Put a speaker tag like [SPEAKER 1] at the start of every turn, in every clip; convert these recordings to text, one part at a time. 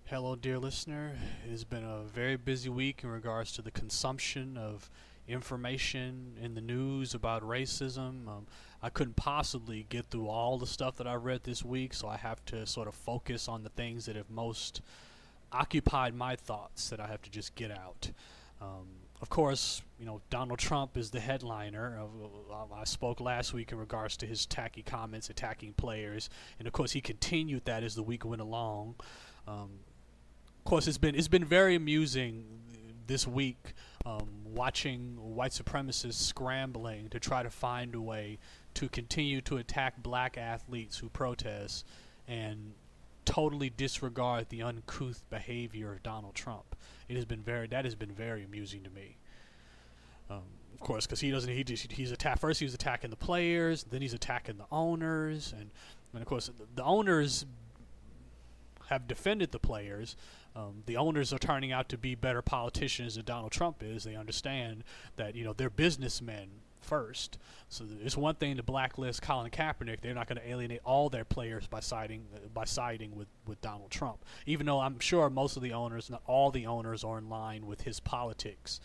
[SPEAKER 1] Hello, dear listener. It has been a very busy week in regards to the consumption of information in the news about racism. I couldn't possibly get through all the stuff that I read this week, so I have to sort of focus on the things that have most occupied my thoughts that I have to just get out. Of course, Donald Trump is the headliner. I spoke last week in regards to his tacky comments attacking players, and of course he continued that as the week went along. Of course, it's been very amusing this week watching white supremacists scrambling to try to find a way to continue to attack black athletes who protest and totally disregard the uncouth behavior of Donald Trump. That has been very amusing to me. Of course, because he's attacked first. He was attacking the players, then he's attacking the owners, and of course the owners have defended the players. The owners are turning out to be better politicians than Donald Trump is. They understand that they're businessmen first. So it's one thing to blacklist Colin Kaepernick. They're not going to alienate all their players by siding with Donald Trump. Even though I'm sure most of the owners, not all the owners, are in line with his politics.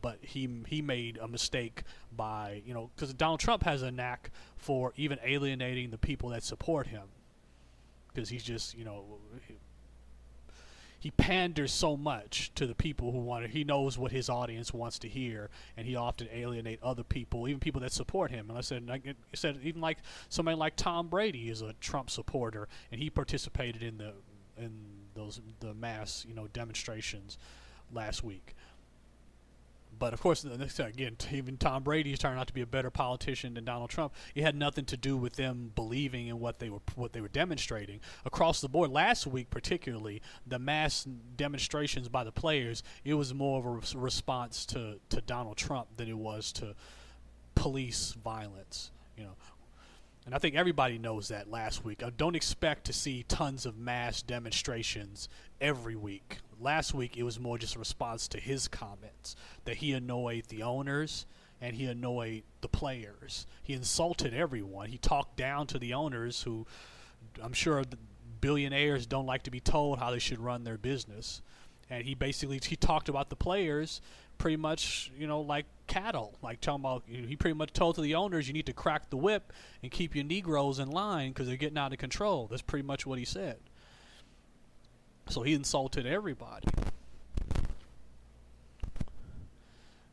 [SPEAKER 1] But he made a mistake by because Donald Trump has a knack for even alienating the people that support him. Because he's just he panders so much to the people who want it. He knows what his audience wants to hear, and he often alienate other people, even people that support him. And I said even like somebody like Tom Brady is a Trump supporter, and he participated in the mass demonstrations last week. But of course, again, even Tom Brady has turned out to be a better politician than Donald Trump. It had nothing to do with them believing in what they were demonstrating across the board. Last week, particularly, the mass demonstrations by the players, it was more of a response to Donald Trump than it was to police violence. And I think everybody knows that last week. I don't expect to see tons of mass demonstrations every week. Last week, it was more just a response to his comments that he annoyed the owners and he annoyed the players. He insulted everyone. He talked down to the owners, who I'm sure the billionaires don't like to be told how they should run their business. And he talked about the players pretty much, like cattle, like talking about. He pretty much told to the owners, you need to crack the whip and keep your Negroes in line because they're getting out of control. That's pretty much what he said. So he insulted everybody.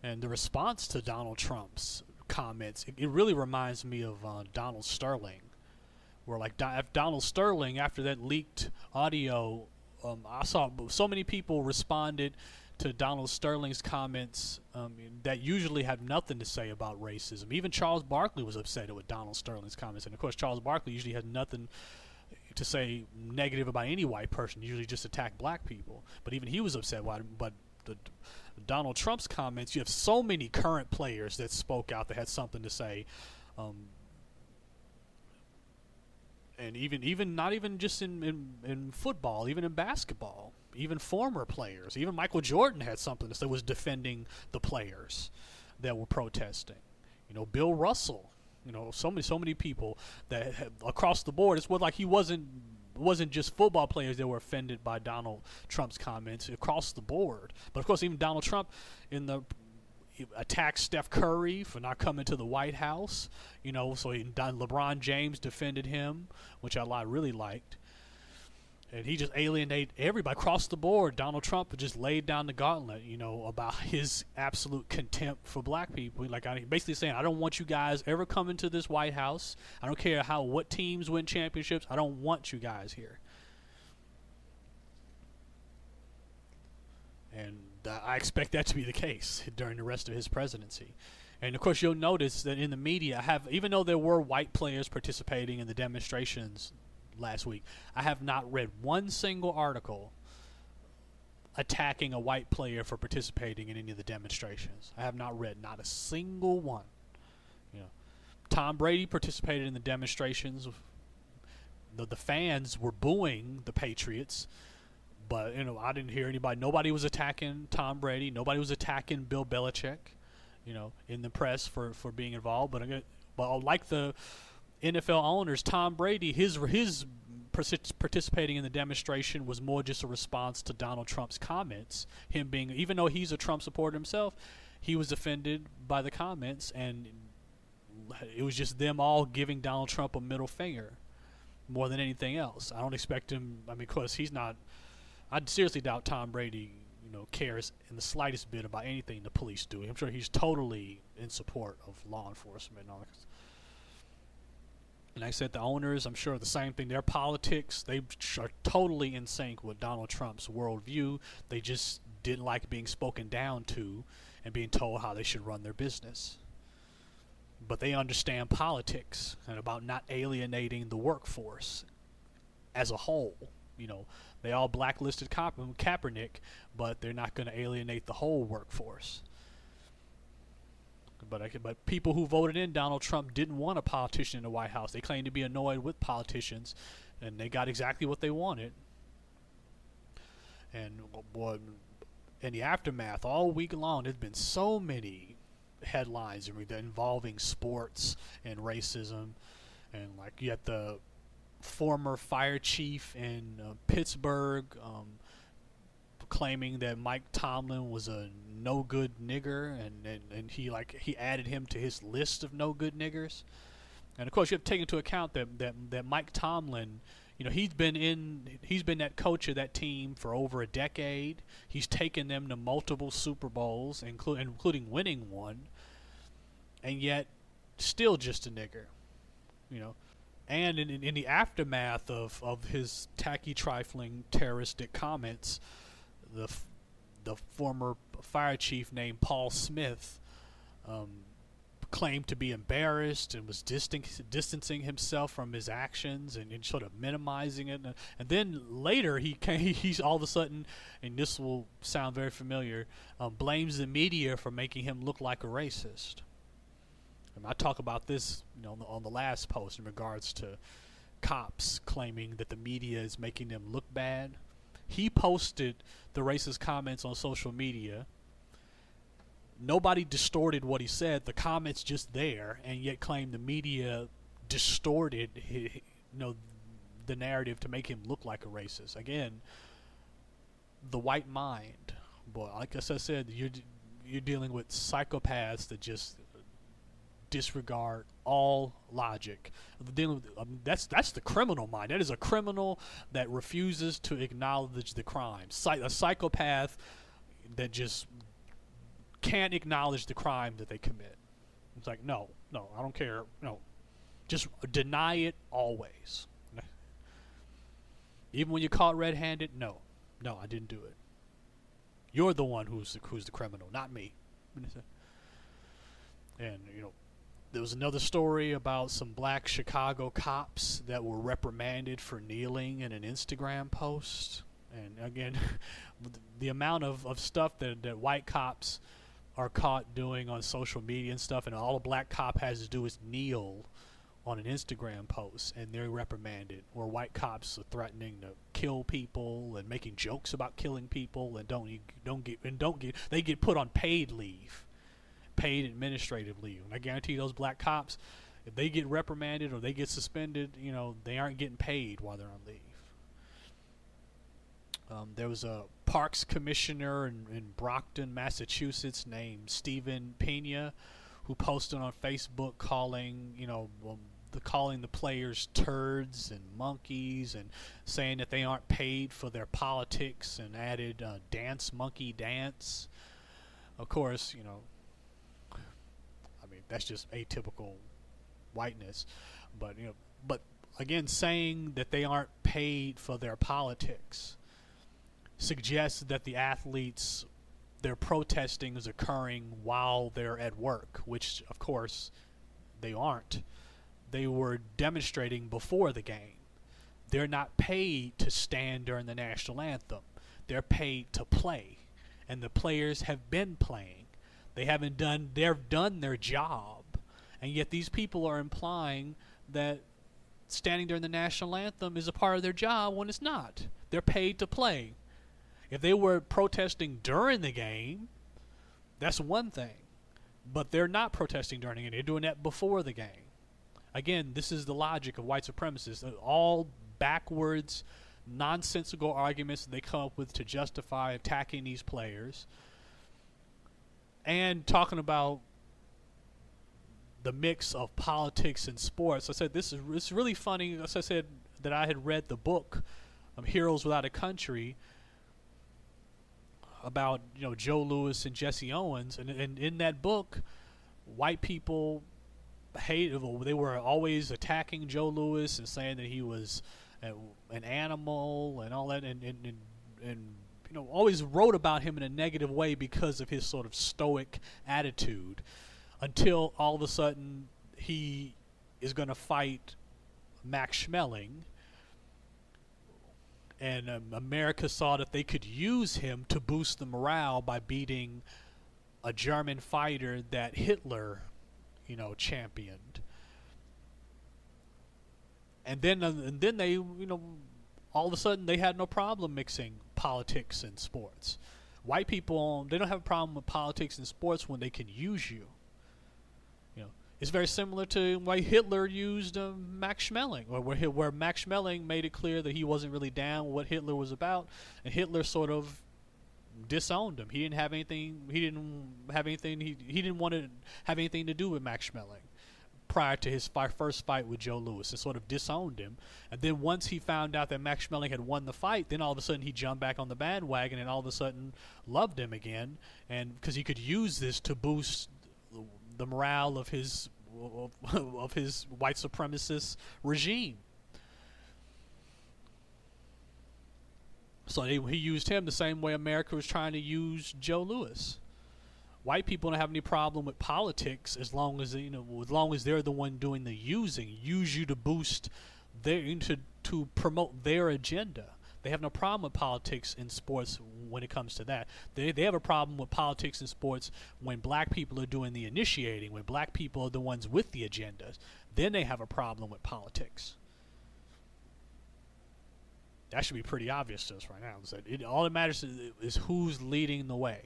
[SPEAKER 1] And the response to Donald Trump's comments, it really reminds me of Donald Sterling, where like Donald Sterling, after that leaked audio, I saw so many people responded to Donald Sterling's comments that usually have nothing to say about racism. Even Charles Barkley was upset with Donald Sterling's comments, and of course Charles Barkley usually has nothing to say negative about any white person, usually just attack black people. But even he was upset. But Donald Trump's comments, you have so many current players that spoke out that had something to say. And even not even just in football, even in basketball, even former players, even Michael Jordan had something to say, was defending the players that were protesting. Bill Russell. So many people that across the board. It's like he wasn't just football players that were offended by Donald Trump's comments across the board. But of course, even Donald Trump he attacked Steph Curry for not coming to the White House. So LeBron James defended him, which I really liked. And he just alienated everybody across the board. Donald Trump just laid down the gauntlet, about his absolute contempt for black people. Basically saying, I don't want you guys ever coming to this White House. I don't care what teams win championships. I don't want you guys here. And I expect that to be the case during the rest of his presidency. And of course, you'll notice that in the media, even though there were white players participating in the demonstrations last week, I have not read one single article attacking a white player for participating in any of the demonstrations. I have not read not a single one. Tom Brady participated in the demonstrations. The fans were booing the Patriots, but I didn't hear anybody. Nobody was attacking Tom Brady. Nobody was attacking Bill Belichick. In the press for being involved. But like the NFL owners, Tom Brady, his participating in the demonstration was more just a response to Donald Trump's comments. Him being, even though he's a Trump supporter himself, he was offended by the comments, and it was just them all giving Donald Trump a middle finger more than anything else. I don't expect him. I mean, of course, he's not. I seriously doubt Tom Brady, cares in the slightest bit about anything the police do. I'm sure he's totally in support of law enforcement and all that. And like I said, the owners, I'm sure the same thing. Their politics, they are totally in sync with Donald Trump's worldview. They just didn't like being spoken down to and being told how they should run their business. But they understand politics and about not alienating the workforce as a whole. They all blacklisted Kaepernick, but they're not going to alienate the whole workforce. But people who voted in Donald Trump didn't want a politician in the White House. They claimed to be annoyed with politicians, and they got exactly what they wanted. And boy, in the aftermath, all week long, there's been so many headlines involving sports and racism. And like you had the former fire chief in Pittsburgh claiming that Mike Tomlin was a no good nigger, and he added him to his list of no good niggers. And of course, you have to take into account that Mike Tomlin, he's been that coach of that team for over a decade. He's taken them to multiple Super Bowls, including winning one, and yet still just a nigger, And in the aftermath of his tacky, trifling, terroristic comments, the former fire chief named Paul Smith claimed to be embarrassed and was distancing himself from his actions and sort of minimizing it. And then later he's all of a sudden, and this will sound very familiar, blames the media for making him look like a racist. And I talk about this on the last post in regards to cops claiming that the media is making them look bad. He posted the racist comments on social media. Nobody distorted what he said. The comments just there, and yet claimed the media distorted the narrative to make him look like a racist. Again, the white mind. Boy, like I said, you're dealing with psychopaths that just disregard all logic. That's the criminal mind. That is a criminal that refuses to acknowledge the crime. A psychopath that just can't acknowledge the crime that they commit. It's like, no, I don't care. No, just deny it always. Even when you're caught red-handed, no, I didn't do it. You're the one who's the criminal, not me. And there was another story about some black Chicago cops that were reprimanded for kneeling in an Instagram post. And again, the amount of stuff that white cops are caught doing on social media and stuff, and all a black cop has to do is kneel on an Instagram post, and they're reprimanded. Or white cops are threatening to kill people and making jokes about killing people, and they get put on paid leave. Paid administrative leave. And I guarantee those black cops, if they get reprimanded or they get suspended, they aren't getting paid while they're on leave. There was a parks commissioner in Brockton, Massachusetts, named Stephen Pena, who posted on Facebook calling the players turds and monkeys, and saying that they aren't paid for their politics, and added dance monkey dance. Of course, that's just atypical whiteness. But again, saying that they aren't paid for their politics suggests that the athletes, their protesting is occurring while they're at work, which of course they aren't. They were demonstrating before the game. They're not paid to stand during the national anthem. They're paid to play, and the players have been playing. They've done their job, and yet these people are implying that standing during the national anthem is a part of their job when it's not. They're paid to play. If they were protesting during the game, that's one thing, but they're not protesting during it. They're doing that before the game. Again, this is the logic of white supremacists. All backwards, nonsensical arguments that they come up with to justify attacking these players, and talking about the mix of politics and sports. I said it's really funny. As I said, that I had read the book Heroes Without a Country about Joe Louis and Jesse Owens, and in that book, white people they were always attacking Joe Louis and saying that he was an animal and all that, and always wrote about him in a negative way because of his sort of stoic attitude, until all of a sudden he is going to fight Max Schmeling, and America saw that they could use him to boost the morale by beating a German fighter that Hitler championed. And then they, all of a sudden they had no problem mixing politics and sports. White people, they don't have a problem with politics and sports when they can use you. It's very similar to why Hitler used Max Schmeling, or where Max Schmeling made it clear that he wasn't really down with what Hitler was about, and Hitler sort of disowned him. He didn't have anything. He didn't want to have anything to do with Max Schmeling prior to his first fight with Joe Louis, and sort of disowned him. And then once he found out that Max Schmeling had won the fight, then all of a sudden he jumped back on the bandwagon and all of a sudden loved him again, and because he could use this to boost the morale of his white supremacist regime. So he used him the same way America was trying to use Joe Louis. White people don't have any problem with politics as long as they're the one doing the using. Use you to boost to promote their agenda. They have no problem with politics in sports when it comes to that. They have a problem with politics in sports when black people are doing the initiating, when black people are the ones with the agendas. Then they have a problem with politics. That should be pretty obvious to us right now. All that matters is who's leading the way.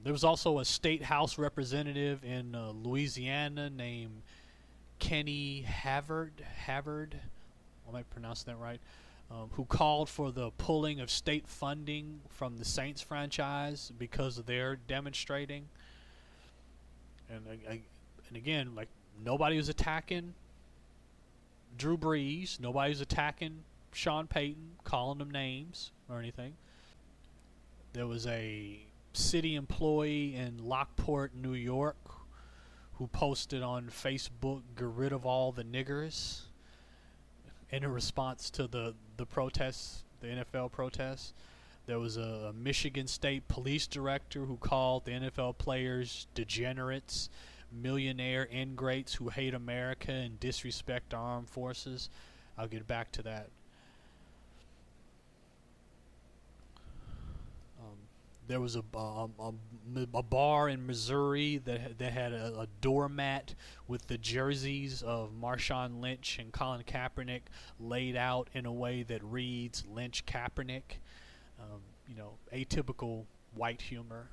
[SPEAKER 1] There was also a state house representative in Louisiana named Kenny Havard, I might pronounce that right, who called for the pulling of state funding from the Saints franchise because of their demonstrating. And again, like, nobody was attacking Drew Brees, nobody was attacking Sean Payton, calling them names or anything. There was a city employee in Lockport, New York, who posted on Facebook, "Get rid of all the niggers," in a response to the protests, the NFL protests. There was a Michigan State police director who called the NFL players degenerates, millionaire ingrates who hate America and disrespect our armed forces. I'll get back to that. There was a bar in Missouri that had a doormat with the jerseys of Marshawn Lynch and Colin Kaepernick laid out in a way that reads Lynch Kaepernick. Atypical white humor.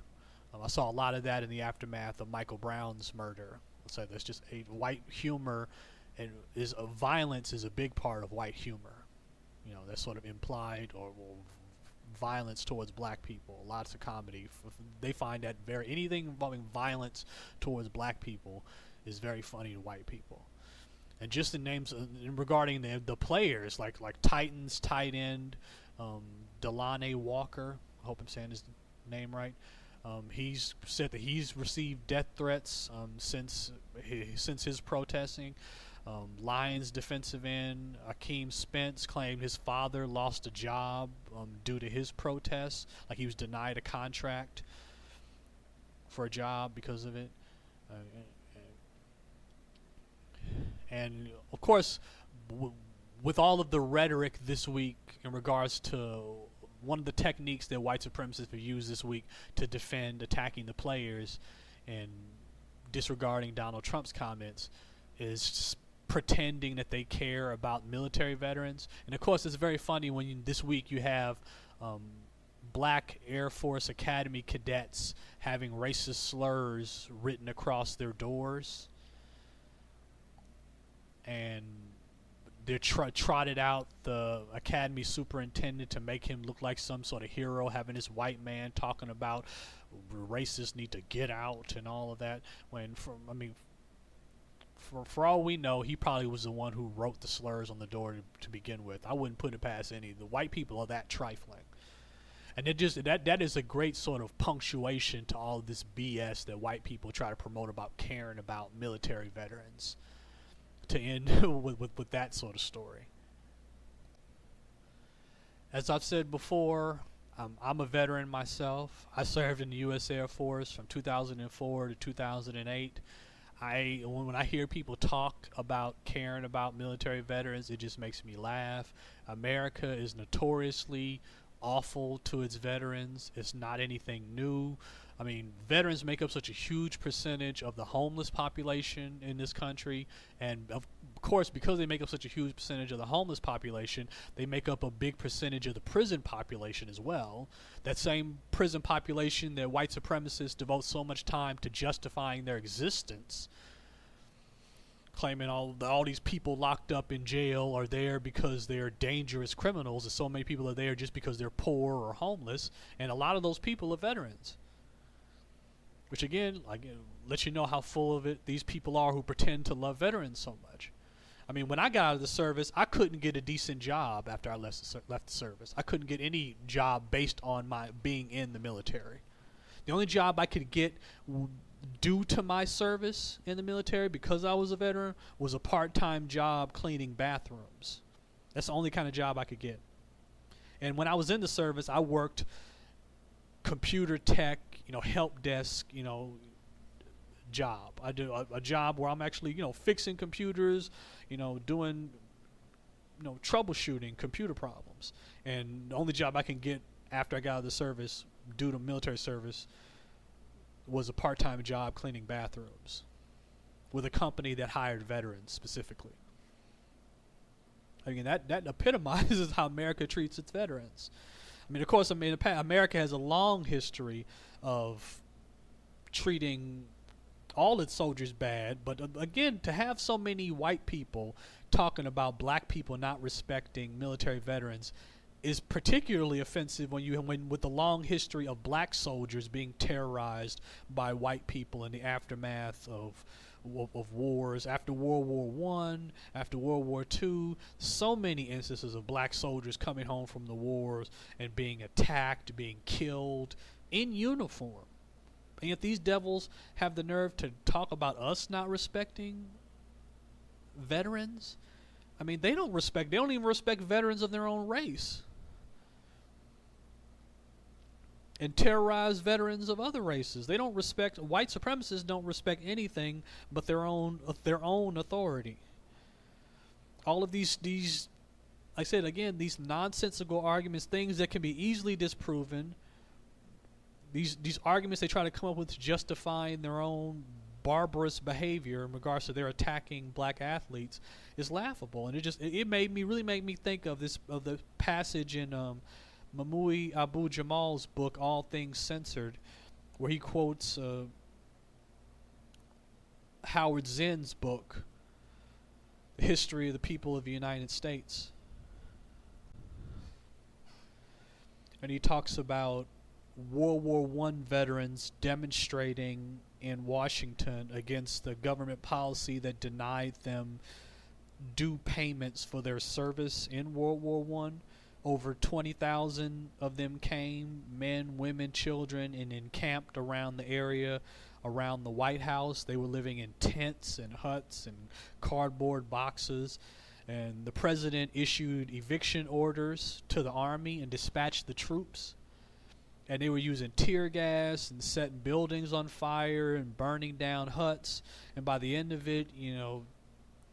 [SPEAKER 1] I saw a lot of that in the aftermath of Michael Brown's murder. So there's just a white humor, and violence is a big part of white humor. That's sort of implied or violence towards black people. Lots of comedy. They find that anything involving violence towards black people is very funny to white people. And just the names regarding the players, like Titans tight end Delane Walker. I hope I'm saying his name right. He's said that he's received death threats since his protesting. Lions defensive end Akeem Spence claimed his father lost a job due to his protests. Like, he was denied a contract for a job because of it. And of course, with all of the rhetoric this week in regards to one of the techniques that white supremacists have used this week to defend attacking the players and disregarding Donald Trump's comments is pretending that they care about military veterans. And of course, it's very funny when this week you have black Air Force Academy cadets having racist slurs written across their doors. they trotted out the academy superintendent to make him look like some sort of hero, having this white man talking about racists need to get out and all of that. When, for all we know, he probably was the one who wrote the slurs on the door to begin with. I wouldn't put it past any. The white people are that trifling. And it just that is a great sort of punctuation to all of this BS that white people try to promote about caring about military veterans, to end with that sort of story. As I've said before, I'm a veteran myself. I served in the U.S. Air Force from 2004 to 2008. When I hear people talk about caring about military veterans, it just makes me laugh. America is notoriously awful to its veterans. It's not anything new. I mean, veterans make up such a huge percentage of the homeless population in this country, and of course, because they make up such a huge percentage of the homeless population, they make up a big percentage of the prison population as well. That same prison population that white supremacists devote so much time to justifying their existence, claiming all these people locked up in jail are there because they're dangerous criminals, and so many people are there just because they're poor or homeless, and a lot of those people are veterans. Which again, lets you know how full of it these people are who pretend to love veterans so much. I mean, when I got out of the service, I couldn't get a decent job after I left the service. I couldn't get any job based on my being in the military. The only job I could get due to my service in the military, because I was a veteran, was a part-time job cleaning bathrooms. That's the only kind of job I could get. And when I was in the service, I worked computer tech, help desk, job. I do a job where I'm actually, fixing computers, doing, troubleshooting computer problems. And the only job I can get after I got out of the service, due to military service, was a part-time job cleaning bathrooms with a company that hired veterans specifically. I mean, that epitomizes how America treats its veterans. I mean, of course, America has a long history of treating all its soldiers bad, but again, to have so many white people talking about black people not respecting military veterans is particularly offensive when with the long history of black soldiers being terrorized by white people in the aftermath of wars. After World War I, after World War II, so many instances of black soldiers coming home from the wars and being attacked, being killed in uniform. And yet these devils have the nerve to talk about us not respecting veterans. I mean, they don't even respect veterans of their own race. And terrorize veterans of other races. They don't respect, white supremacists don't respect anything but their own authority. All of these I said again, these nonsensical arguments, things that can be easily disproven, these arguments they try to come up with justifying their own barbarous behavior in regards to their attacking black athletes is laughable. And it really made me think of the passage in Mamouy Abu Jamal's book, All Things Censored, where he quotes Howard Zinn's book, The History of the People of the United States. And he talks about World War I veterans demonstrating in Washington against the government policy that denied them due payments for their service in World War I. Over 20,000 of them came, men, women, children, and encamped around the area, around the White House. They were living in tents and huts and cardboard boxes. And the president issued eviction orders to the army and dispatched the troops. And they were using tear gas and setting buildings on fire and burning down huts. And by the end of it,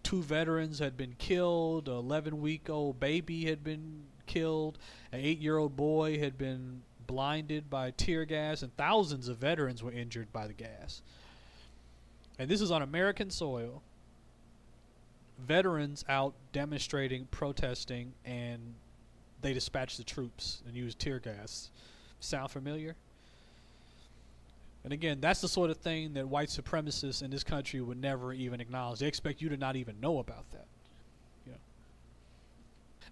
[SPEAKER 1] 2 veterans had been killed, an 11-week-old baby had been killed, an 8-year-old boy had been blinded by tear gas, and thousands of veterans were injured by the gas. And this is on American soil. Veterans out demonstrating, protesting, and they dispatched the troops and used tear gas. Sound familiar? And again, that's the sort of thing that white supremacists in this country would never even acknowledge. They expect you to not even know about that.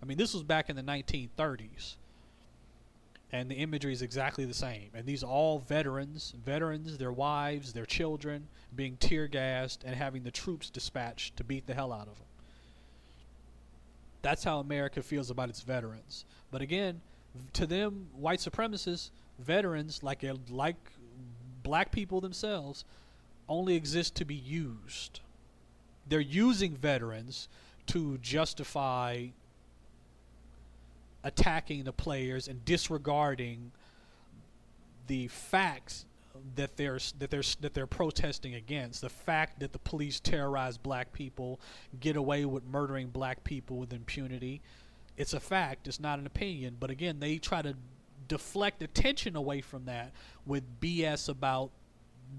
[SPEAKER 1] I mean, this was back in the 1930s. And the imagery is exactly the same. And these are all veterans, their wives, their children, being tear gassed and having the troops dispatched to beat the hell out of them. That's how America feels about its veterans. But again, to them, white supremacists, veterans, like black people themselves, only exist to be used. They're using veterans to justify attacking the players and disregarding the facts that they're protesting against. The fact that the police terrorize black people, get away with murdering black people with impunity. It's a fact. It's not an opinion. But again, they try to deflect attention away from that with BS about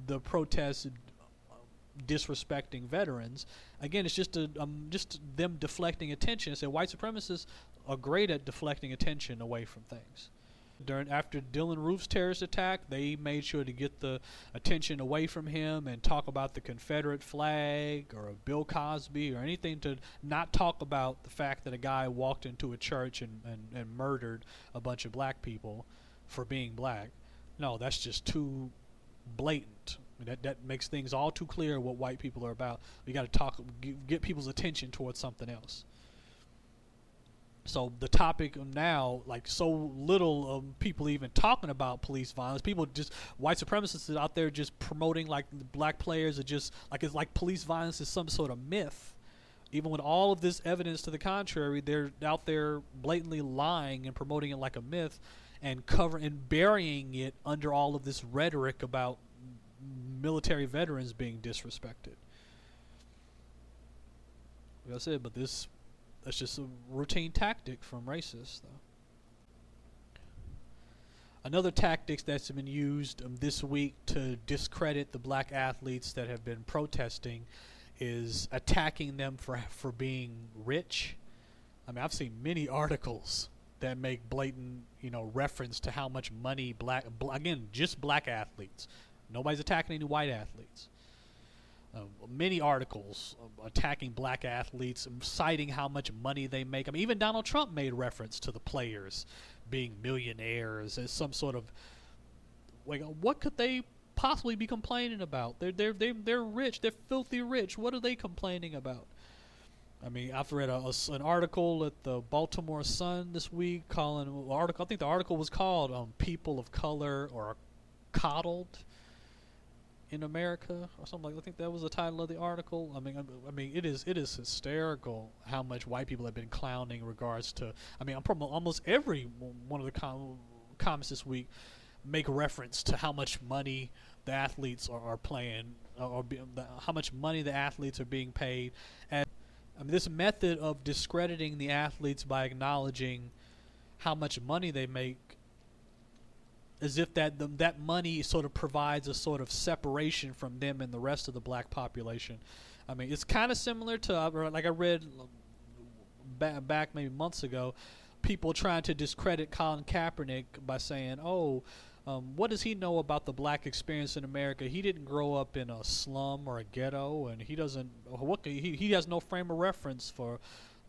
[SPEAKER 1] the protests disrespecting veterans. Again, it's just them deflecting attention. So white supremacists are great at deflecting attention away from things. After Dylan Roof's terrorist attack, they made sure to get the attention away from him and talk about the Confederate flag or Bill Cosby or anything, to not talk about the fact that a guy walked into a church and murdered a bunch of black people for being black. No, that's just too blatant. That makes things all too clear what white people are about. We got to get people's attention towards something else. So the topic now, like, so little people even talking about police violence. People just, white supremacists out there just promoting like the black players are just like, it's like police violence is some sort of myth. Even with all of this evidence to the contrary, they're out there blatantly lying and promoting it like a myth, and burying it under all of this rhetoric about military veterans being disrespected. Like I said, but that's just a routine tactic from racists, though. Another tactic that's been used this week to discredit the black athletes that have been protesting is attacking them for being rich. I mean, I've seen many articles that make blatant, reference to how much money just black athletes. Nobody's attacking any white athletes. Many articles attacking black athletes, citing how much money they make. I mean, even Donald Trump made reference to the players being millionaires as some sort of, like, what could they possibly be complaining about? They're rich. They're filthy rich. What are they complaining about? I mean, I've read an article at the Baltimore Sun this week I think the article was called "People of Color Are Coddled in America" or something like that. I think that was the title of the article. I mean, it is hysterical how much white people have been clowning in regards to. I mean, almost every one of the comments this week make reference to how much money the athletes are playing, how much money the athletes are being paid. And this method of discrediting the athletes by acknowledging how much money they make, as if that money sort of provides a sort of separation from them and the rest of the black population. I mean, it's kind of similar to, like I read back maybe months ago, people trying to discredit Colin Kaepernick by saying, what does he know about the black experience in America? He didn't grow up in a slum or a ghetto, and he has no frame of reference for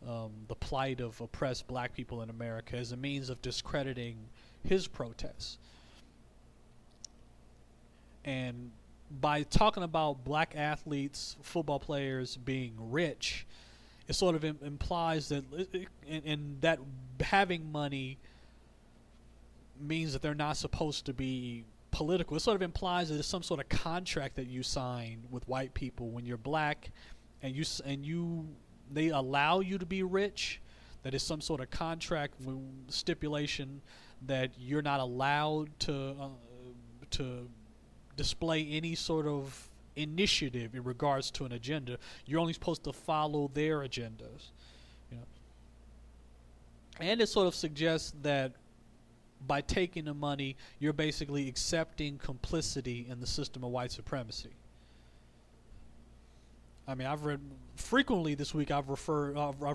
[SPEAKER 1] the plight of oppressed black people in America, as a means of discrediting his protests. And by talking about black athletes, football players being rich, it sort of implies that that having money means that they're not supposed to be political. It sort of implies that there's some sort of contract that you sign with white people when you're black, and they allow you to be rich. That is some sort of contract stipulation that you're not allowed to display any sort of initiative in regards to an agenda. You're only supposed to follow their agendas, And it sort of suggests that by taking the money, you're basically accepting complicity in the system of white supremacy. I mean, I've read frequently this week. I've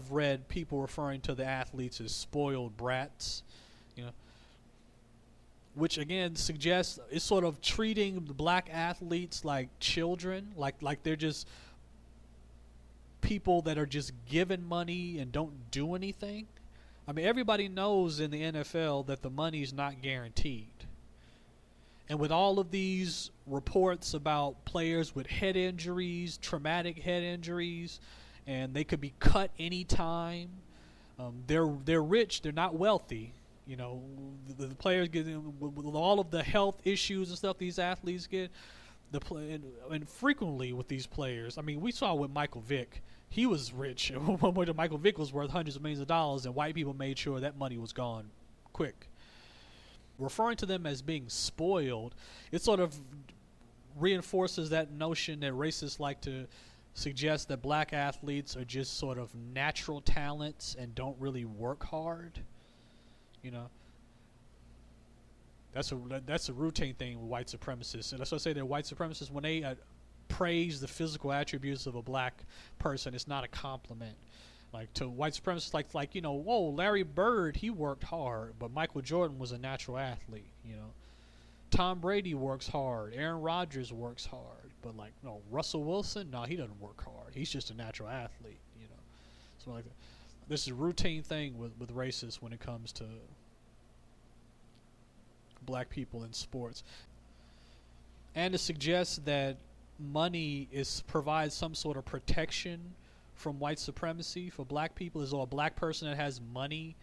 [SPEAKER 1] read people referring to the athletes as spoiled brats, which again suggests it's sort of treating the black athletes like children, like they're just people that are just given money and don't do anything. I mean, everybody knows in the NFL that the money's not guaranteed. And with all of these reports about players with head injuries, traumatic head injuries, and they could be cut anytime. They're rich. They're not wealthy. You know, the players get with all of the health issues and stuff these athletes get. And frequently with these players, I mean, we saw with Michael Vick. He was rich. Michael Vick was worth hundreds of millions of dollars, and white people made sure that money was gone quick. Referring to them as being spoiled, it sort of reinforces that notion that racists like to suggest that black athletes are just sort of natural talents and don't really work hard. You know, that's a routine thing with white supremacists. And that's why I say that white supremacists, when they praise the physical attributes of a black person, it's not a compliment. Like to white supremacists, like you know, whoa, Larry Bird, he worked hard, but Michael Jordan was a natural athlete. You know, Tom Brady works hard, Aaron Rodgers works hard, but like no, Russell Wilson, no, he doesn't work hard. He's just a natural athlete. You know, so like this is a routine thing with racists when it comes to black people in sports, and to suggest that money provides some sort of protection from white supremacy for black people, as though a black person that has money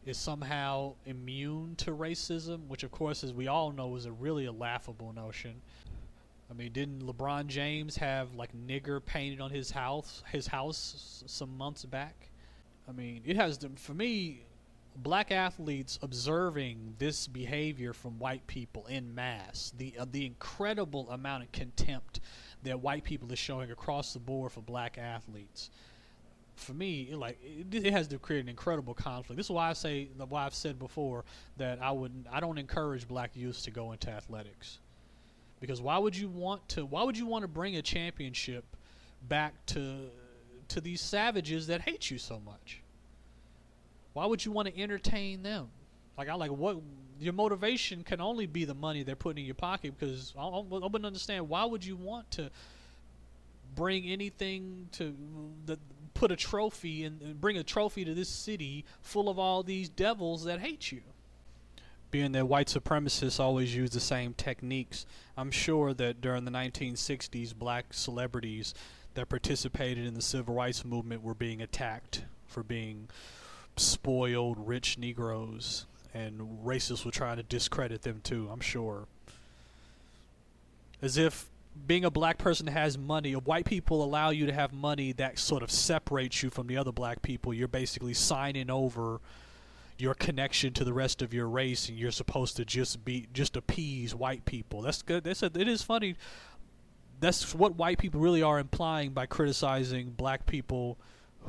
[SPEAKER 1] is somehow immune to racism, which of course, as we all know, is a laughable notion. I mean, didn't LeBron James have like nigger painted on his house some months back? I mean, it has for me, black athletes observing this behavior from white people en masse, the incredible amount of contempt that white people are showing across the board for black athletes. For me, it has to create an incredible conflict. This is why I've said before that I don't encourage black youths to go into athletics, because why would you want to bring a championship back to these savages that hate you so much? Why would you want to entertain them? What your motivation can only be the money they're putting in your pocket, because I wouldn't understand why would you want to bring anything put a trophy and bring a trophy to this city full of all these devils that hate you. Being that white supremacists always use the same techniques, I'm sure that during the 1960s, black celebrities that participated in the civil rights movement were being attacked for being spoiled rich Negroes, and racists were trying to discredit them too, I'm sure. As if being a black person that has money, if white people allow you to have money that sort of separates you from the other black people, you're basically signing over your connection to the rest of your race, and you're supposed to just appease white people. That's good. It is funny. That's what white people really are implying by criticizing black people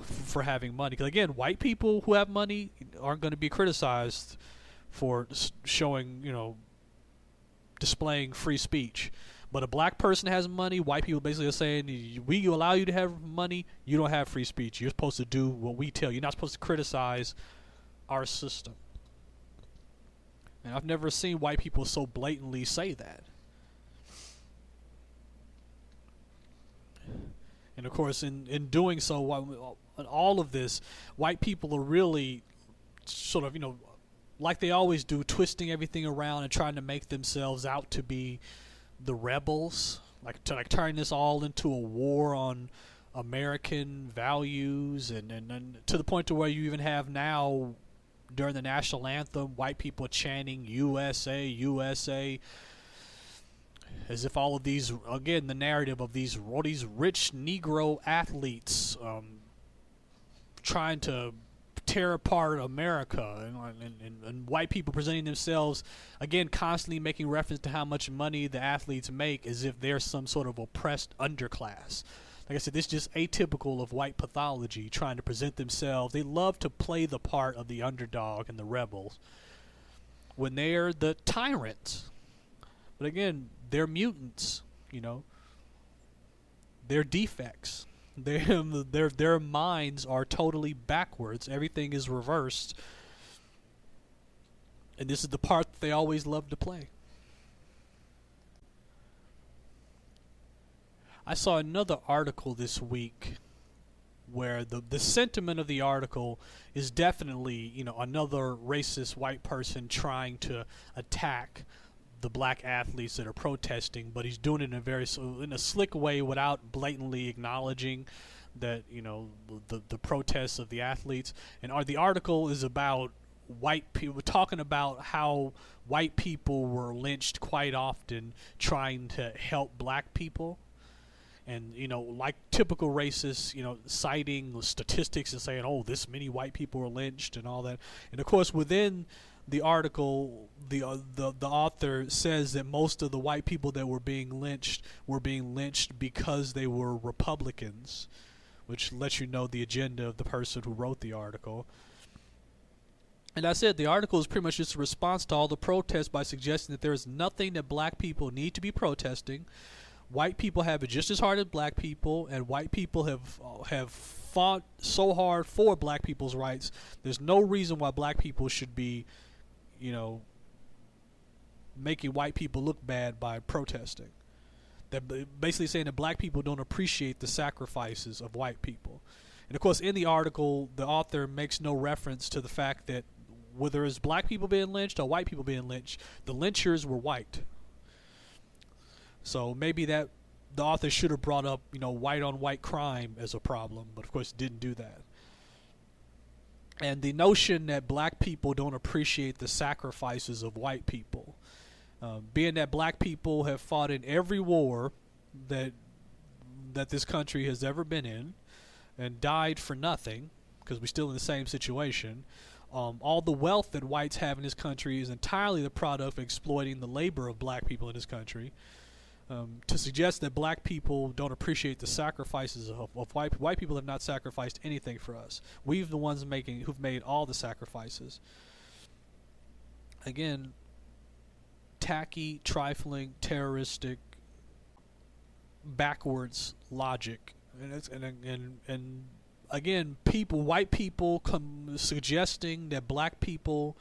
[SPEAKER 1] for having money. Because again, white people who have money aren't going to be criticized for showing, displaying free speech. But a black person has money, white people basically are saying, we allow you to have money, you don't have free speech. You're supposed to do what we tell you. You're not supposed to criticize our system. And I've never seen white people so blatantly say that. And of course, in doing so, in all of this, white people are really sort of, like they always do, twisting everything around and trying to make themselves out to be the rebels, like turning this all into a war on American values, and to the point to where you even have now, during the national anthem, white people chanting USA, USA, as if all of these, again, the narrative of all these rich Negro athletes trying to tear apart America, and white people presenting themselves, again, constantly making reference to how much money the athletes make, as if they're some sort of oppressed underclass. Like I said, this is just atypical of white pathology, trying to present themselves. They love to play the part of the underdog and the rebels when they're the tyrants. But again, they're mutants, They're defects. Their minds are totally backwards. Everything is reversed. And this is the part that they always love to play. I saw another article this week where the sentiment of the article is definitely, another racist white person trying to attack the black athletes that are protesting, but he's doing it in a slick way without blatantly acknowledging that, the protests of the athletes. And the article is about white people, talking about how white people were lynched quite often trying to help black people. And, like typical racists, citing statistics and saying, oh, this many white people were lynched and all that. And, of course, within the article, the author says that most of the white people that were being lynched because they were Republicans, which lets you know the agenda of the person who wrote the article. And I said the article is pretty much just a response to all the protests by suggesting that there is nothing that black people need to be protesting. White people have it just as hard as black people, and white people have fought so hard for black people's rights. There's no reason why black people should be, making white people look bad by protesting. They're basically saying that black people don't appreciate the sacrifices of white people. And of course, in the article, the author makes no reference to the fact that whether it's black people being lynched or white people being lynched, the lynchers were white. So maybe that the author should have brought up, white on white crime as a problem, but of course didn't do that. And the notion that black people don't appreciate the sacrifices of white people, being that black people have fought in every war that this country has ever been in and died for nothing because we're still in the same situation. All the wealth that whites have in this country is entirely the product of exploiting the labor of black people in this country. To suggest that black people don't appreciate the sacrifices of white people have not sacrificed anything for us. We're the ones who've made all the sacrifices. Again, tacky, trifling, terroristic, backwards logic, and again, white people suggesting that black people,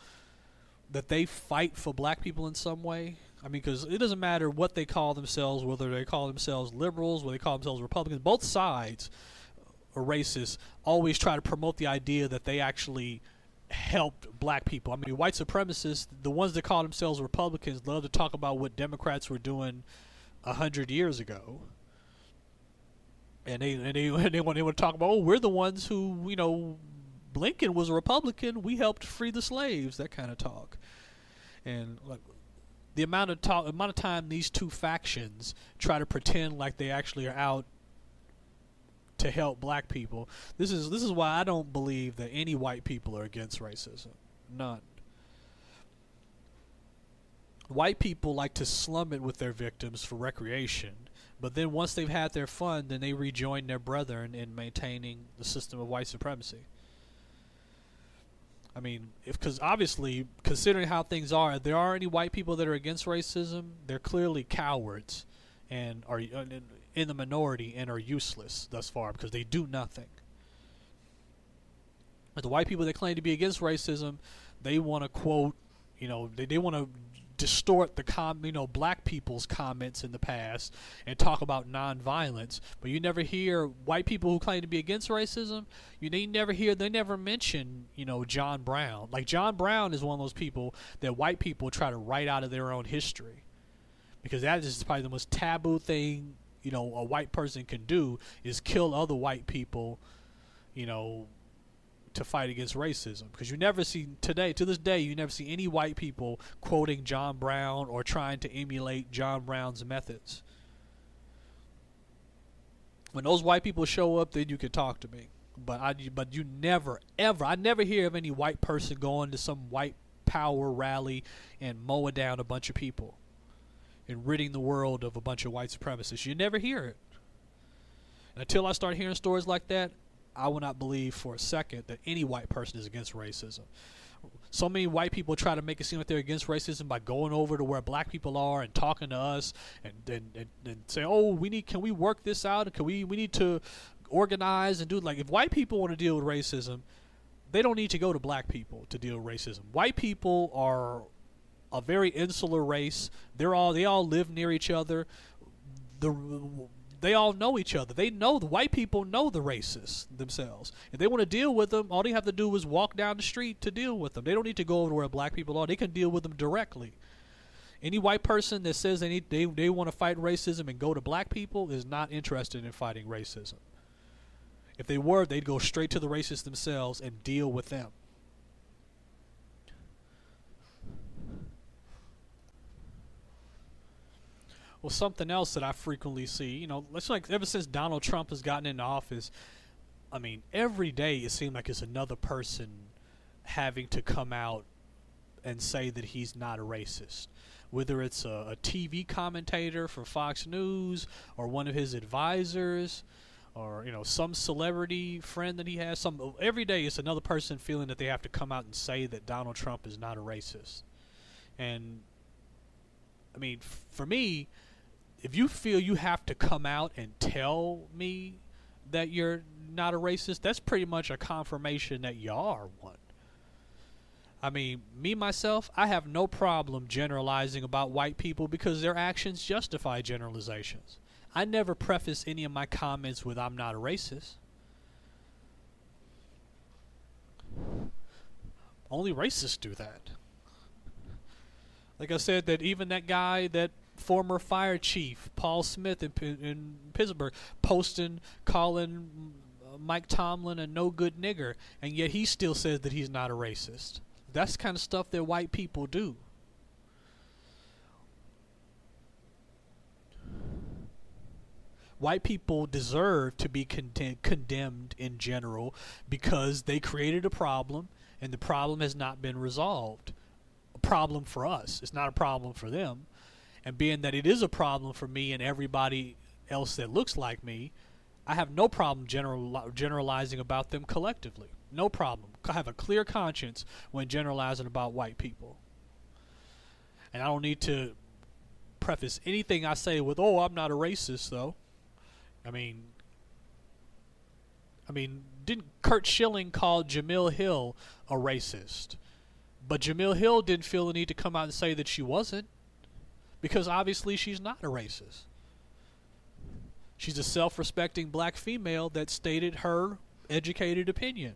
[SPEAKER 1] that they fight for black people in some way. I mean, because it doesn't matter what they call themselves, whether they call themselves liberals, whether they call themselves Republicans. Both sides are racist. Always try to promote the idea that they actually helped black people. I mean, white supremacists, the ones that call themselves Republicans, love to talk about what Democrats were doing 100 years ago. And they want to talk about, oh, we're the ones who, Lincoln was a Republican. We helped free the slaves. That kind of talk. And like the amount of time these two factions try to pretend like they actually are out to help black people. This is why I don't believe that any white people are against racism. None. White people like to slum it with their victims for recreation, but then once they've had their fun, then they rejoin their brethren in maintaining the system of white supremacy. I mean, because obviously, considering how things are, if there are any white people that are against racism, they're clearly cowards and are in the minority and are useless thus far because they do nothing. But the white people that claim to be against racism, they want to quote, they want to distort the black people's comments in the past and talk about nonviolence, but you never hear white people who claim to be against racism. They never mention John Brown. Like, John Brown is one of those people that white people try to write out of their own history because that is probably the most taboo thing a white person can do, is kill other white people to fight against racism, because you never see to this day you never see any white people quoting John Brown or trying to emulate John Brown's methods. When those white people show up, then you can talk to me, but you never ever, I never hear of any white person going to some white power rally and mowing down a bunch of people and ridding the world of a bunch of white supremacists. You never hear it. And until I start hearing stories like that, I will not believe for a second that any white person is against racism. So many white people try to make it seem like they're against racism by going over to where black people are and talking to us and say, oh, can we work this out? We need to organize and do, like, if white people want to deal with racism, they don't need to go to black people to deal with racism. White people are a very insular race. They all live near each other. they all know each other. They know the white people know the racists themselves. If they want to deal with them, all they have to do is walk down the street to deal with them. They don't need to go over to where black people are. They can deal with them directly. Any white person that says they want to fight racism and go to black people is not interested in fighting racism. If they were, they'd go straight to the racists themselves and deal with them. Well, something else that I frequently see, it's like ever since Donald Trump has gotten into office, I mean, every day it seems like it's another person having to come out and say that he's not a racist. Whether it's a TV commentator for Fox News or one of his advisors or, some celebrity friend that he has. Every day it's another person feeling that they have to come out and say that Donald Trump is not a racist. And, I mean, for me, if you feel you have to come out and tell me that you're not a racist, that's pretty much a confirmation that you are one. I mean, me, myself, I have no problem generalizing about white people because their actions justify generalizations. I never preface any of my comments with "I'm not a racist." Only racists do that. Like I said, that even that guy, that former fire chief, Paul Smith in Pittsburgh, calling Mike Tomlin a no good nigger, and yet he still says that he's not a racist. That's the kind of stuff that white people do. White people deserve to be condemned in general because they created a problem and the problem has not been resolved. A problem for us. It's not a problem for them. And being that it is a problem for me and everybody else that looks like me, I have no problem generalizing about them collectively. No problem. I have a clear conscience when generalizing about white people. And I don't need to preface anything I say with, "Oh, I'm not a racist," though. I mean, didn't Kurt Schilling call Jamil Hill a racist? But Jamil Hill didn't feel the need to come out and say that she wasn't, because obviously she's not a racist. She's a self-respecting black female that stated her educated opinion.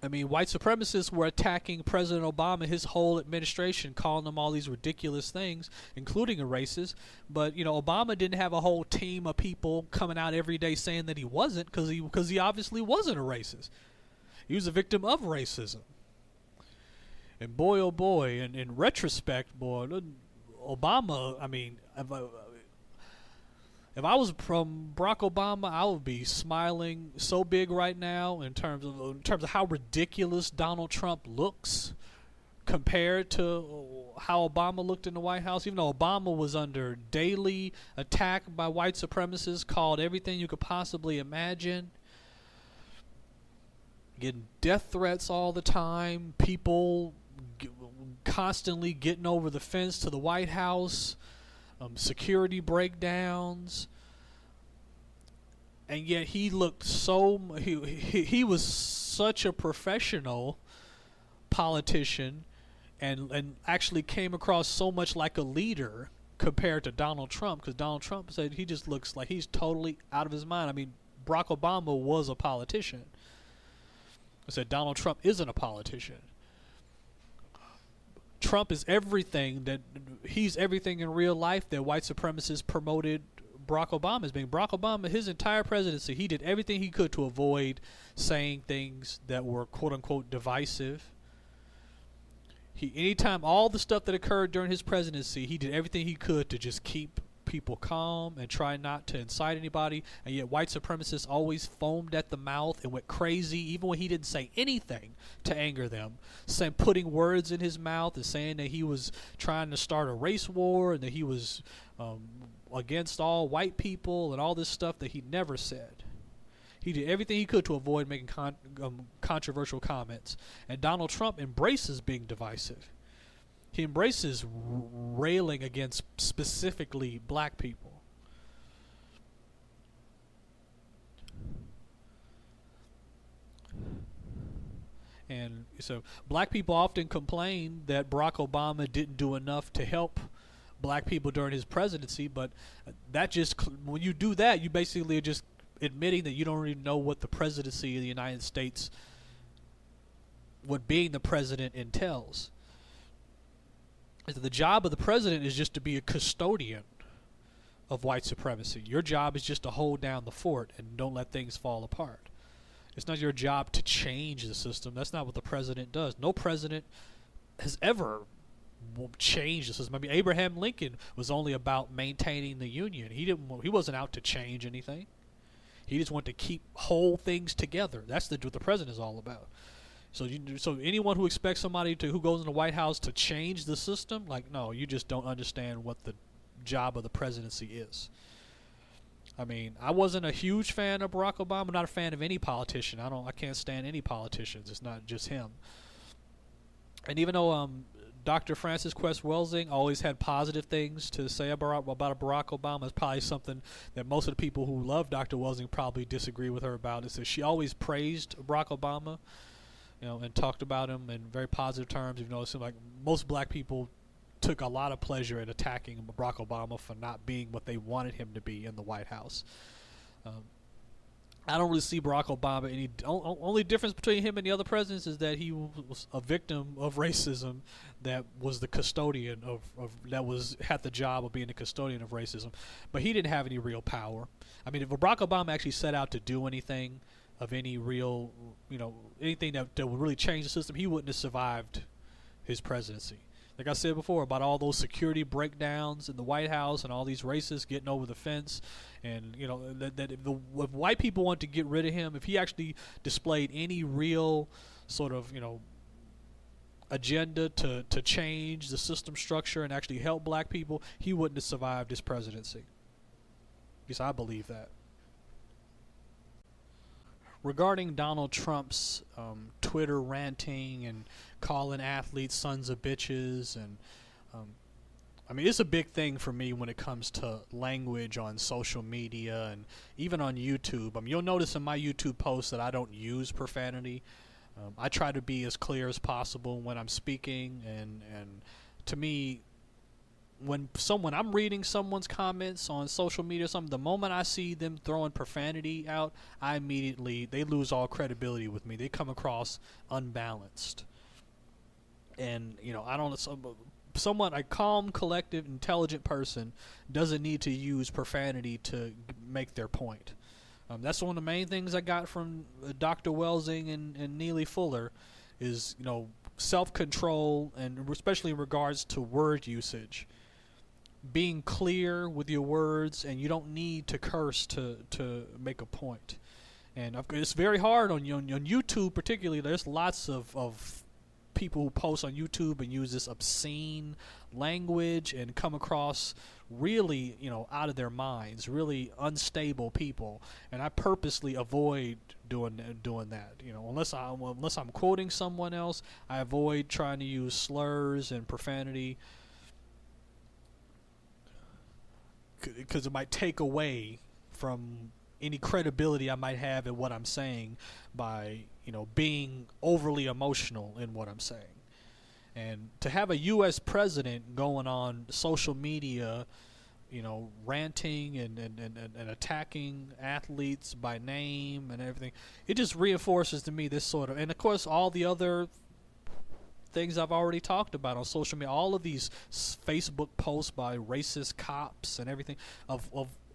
[SPEAKER 1] I mean, white supremacists were attacking President Obama, his whole administration, calling him all these ridiculous things, including a racist. But, Obama didn't have a whole team of people coming out every day saying that he wasn't, because he obviously wasn't a racist. He was a victim of racism. And boy, oh boy, and in retrospect, boy, Obama, I mean, if I was from Barack Obama, I would be smiling so big right now in terms of how ridiculous Donald Trump looks compared to how Obama looked in the White House. Even though Obama was under daily attack by white supremacists, called everything you could possibly imagine, getting death threats all the time, people constantly getting over the fence to the White House, security breakdowns, and yet he looked he was such a professional politician and actually came across so much like a leader compared to Donald Trump, because Donald Trump said he just looks like he's totally out of his mind. I mean, Barack Obama was a politician. I said Donald Trump isn't a politician. Trump is everything he's everything in real life that white supremacists promoted Barack Obama as being. Barack Obama, his entire presidency, he did everything he could to avoid saying things that were quote unquote divisive. Anytime all the stuff that occurred during his presidency, he did everything he could to just keep people calm and try not to incite anybody, and yet white supremacists always foamed at the mouth and went crazy even when he didn't say anything to anger them, putting words in his mouth and saying that he was trying to start a race war and that he was against all white people and all this stuff that he never said. He did everything he could to avoid making controversial comments, and Donald Trump embraces being divisive. He embraces railing against specifically black people. And so black people often complain that Barack Obama didn't do enough to help black people during his presidency, but that just when you do that, you basically are just admitting that you don't even know what the presidency of the United States, what being the president entails. The job of the president is just to be a custodian of white supremacy. Your job is just to hold down the fort and don't let things fall apart. It's not your job to change the system. That's not what the president does. No president has ever changed the system. I mean, Abraham Lincoln was only about maintaining the Union. He wasn't out to change anything. He just wanted to keep whole things together. That's what the president is all about. So anyone who expects somebody who goes in the White House to change the system, like, no, you just don't understand what the job of the presidency is. I mean, I wasn't a huge fan of Barack Obama. I'm not a fan of any politician. I can't stand any politicians. It's not just him. And even though Dr. Frances Quest Welsing always had positive things to say about Barack Obama, it's probably something that most of the people who love Dr. Welsing probably disagree with her about. Is that she always praised Barack Obama, and talked about him in very positive terms. Even though it seemed like most black people took a lot of pleasure in attacking Barack Obama for not being what they wanted him to be in the White House. I don't really see Barack Obama any. Only difference between him and the other presidents is that he was a victim of racism, that was the custodian had the job of being the custodian of racism, but he didn't have any real power. I mean, if Barack Obama actually set out to do anything of any real, anything that would really change the system, he wouldn't have survived his presidency. Like I said before, about all those security breakdowns in the White House and all these racists getting over the fence, and that if white people want to get rid of him, if he actually displayed any real sort of agenda to change the system structure and actually help black people, he wouldn't have survived his presidency. At least I believe that. Regarding Donald Trump's Twitter ranting and calling athletes sons of bitches, and I mean, it's a big thing for me when it comes to language on social media and even on YouTube. I mean, you'll notice in my YouTube posts that I don't use profanity. I try to be as clear as possible when I'm speaking, and to me, when I'm reading someone's comments on social media or something, the moment I see them throwing profanity out, they lose all credibility with me. They come across unbalanced. And, I don't know, a calm, collective, intelligent person doesn't need to use profanity to make their point. That's one of the main things I got from Dr. Welsing and Neely Fuller is, self-control, and especially in regards to word usage. Being clear with your words, and you don't need to curse to make a point. And it's very hard on YouTube particularly. There's lots of people who post on YouTube and use this obscene language and come across really, out of their minds, really unstable people. And I purposely avoid doing that. Unless I'm quoting someone else, I avoid trying to use slurs and profanity, because it might take away from any credibility I might have in what I'm saying by, being overly emotional in what I'm saying. And to have a U.S. president going on social media, ranting and attacking athletes by name and everything, it just reinforces to me this sort of, and of course all the other things I've already talked about on social media, all of these Facebook posts by racist cops and everything, of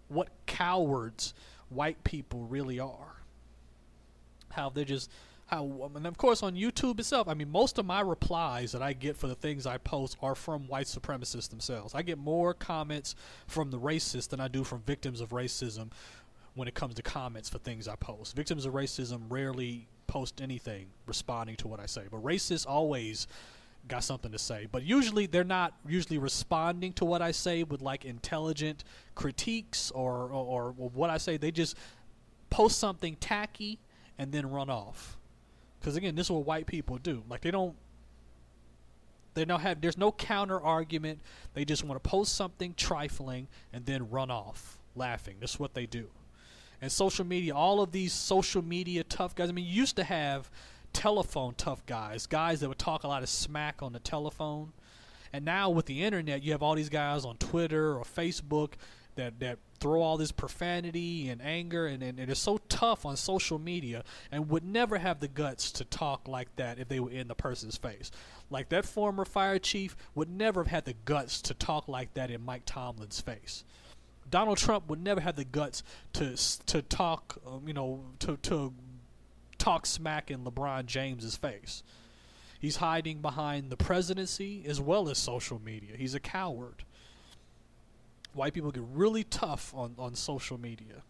[SPEAKER 1] what cowards white people really are. And of course on YouTube itself, I mean, most of my replies that I get for the things I post are from white supremacists themselves. I get more comments from the racists than I do from victims of racism when it comes to comments for things I post. Victims of racism rarely post anything responding to what I say, but racists always got something to say. But usually they're not responding to what I say with like intelligent critiques or what I say. They just post something tacky and then run off. Because again, this is what white people do. Like there's no counter argument. They just want to post something trifling and then run off laughing. That's what they do. And social media, all of these social media tough guys. I mean, you used to have telephone tough guys that would talk a lot of smack on the telephone, And now with the internet, you have all these guys on Twitter or Facebook that throw all this profanity and anger, and it's so tough on social media, and would never have the guts to talk like that if they were in the person's face. Like that former fire chief would never have had the guts to talk like that in Mike Tomlin's face. Donald Trump would never have the guts to talk, to talk smack in LeBron James's face. He's hiding behind the presidency as well as social media. He's a coward. White people get really tough on social media.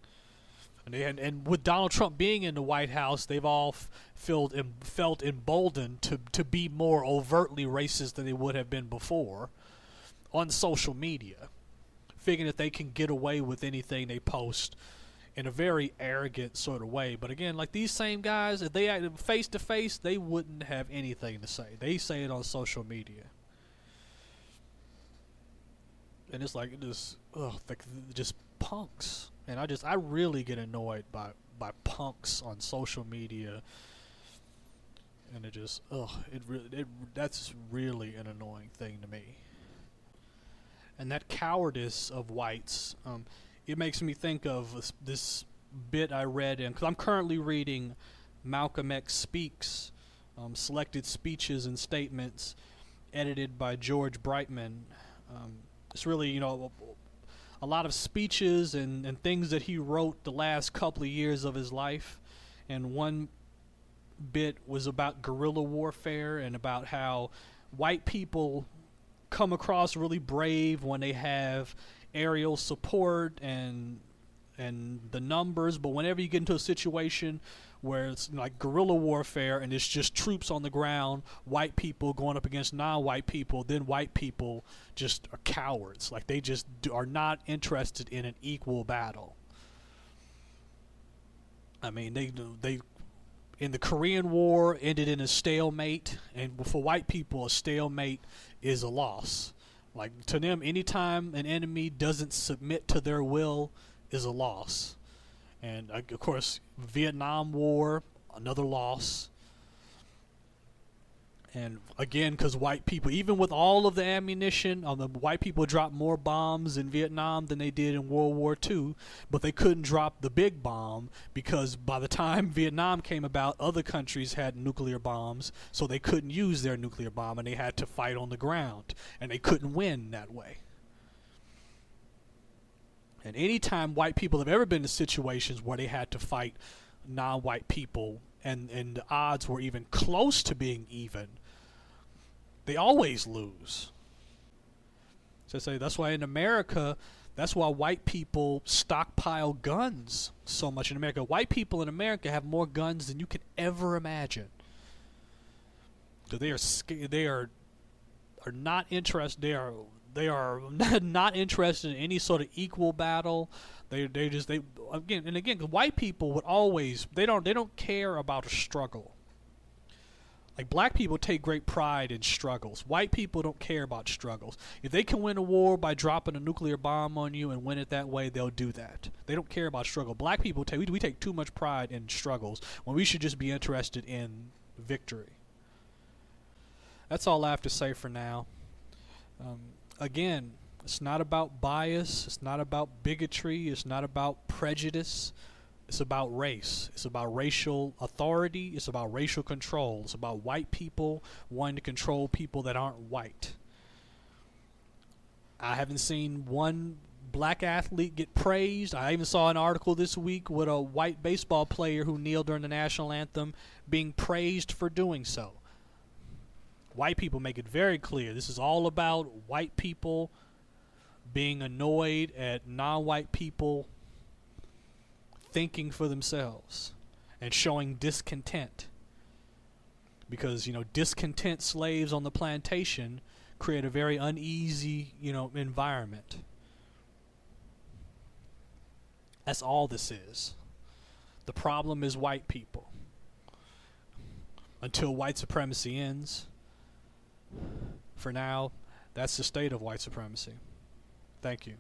[SPEAKER 1] And with Donald Trump being in the White House, they've all felt emboldened to be more overtly racist than they would have been before on social media, figuring that they can get away with anything they post in a very arrogant sort of way. But again, like these same guys, if they acted face to face, they wouldn't have anything to say. They say it on social media. And it's like just punks. And I really get annoyed by punks on social media. And that's really an annoying thing to me. And that cowardice of whites, it makes me think of this bit I read in, because I'm currently reading Malcolm X Speaks, selected speeches and statements, edited by George Brightman. It's really, a lot of speeches and things that he wrote the last couple of years of his life. And one bit was about guerrilla warfare and about how white people come across really brave when they have aerial support and the numbers, but whenever you get into a situation where it's like guerrilla warfare and it's just troops on the ground, white people going up against non-white people, then white people just are cowards. Like they just are not interested in an equal battle. I mean, they in the Korean War ended in a stalemate, and for white people a stalemate is a loss. Like to them, anytime an enemy doesn't submit to their will is a loss. And of course, Vietnam War, another loss. And again, because white people, even with all of the ammunition, the white people dropped more bombs in Vietnam than they did in World War II, but they couldn't drop the big bomb because by the time Vietnam came about, other countries had nuclear bombs, so they couldn't use their nuclear bomb, and they had to fight on the ground, and they couldn't win that way. And anytime white people have ever been in situations where they had to fight non-white people, and the odds were even close to being even, they always lose. So I say that's why in America, that's why white people stockpile guns so much in America. White people in America have more guns than you could ever imagine. So they are not interested. They are not interested in any sort of equal battle. They again, white people would always they don't care about a struggle. Like black people take great pride in struggles. White people don't care about struggles. If they can win a war by dropping a nuclear bomb on you and win it that way, they'll do that. They don't care about struggle. Black people we take too much pride in struggles when we should just be interested in victory. That's all I have to say for now. Again, it's not about bias. It's not about bigotry. It's not about prejudice. It's about race. It's about racial authority. It's about racial control. It's about white people wanting to control people that aren't white. I haven't seen one black athlete get praised. I even saw an article this week with a white baseball player who kneeled during the national anthem being praised for doing so. White people make it very clear. This is all about white people being annoyed at non-white people thinking for themselves and showing discontent. Because, discontent slaves on the plantation create a very uneasy, environment. That's all this is. The problem is white people. Until white supremacy ends. For now, that's the state of white supremacy. Thank you.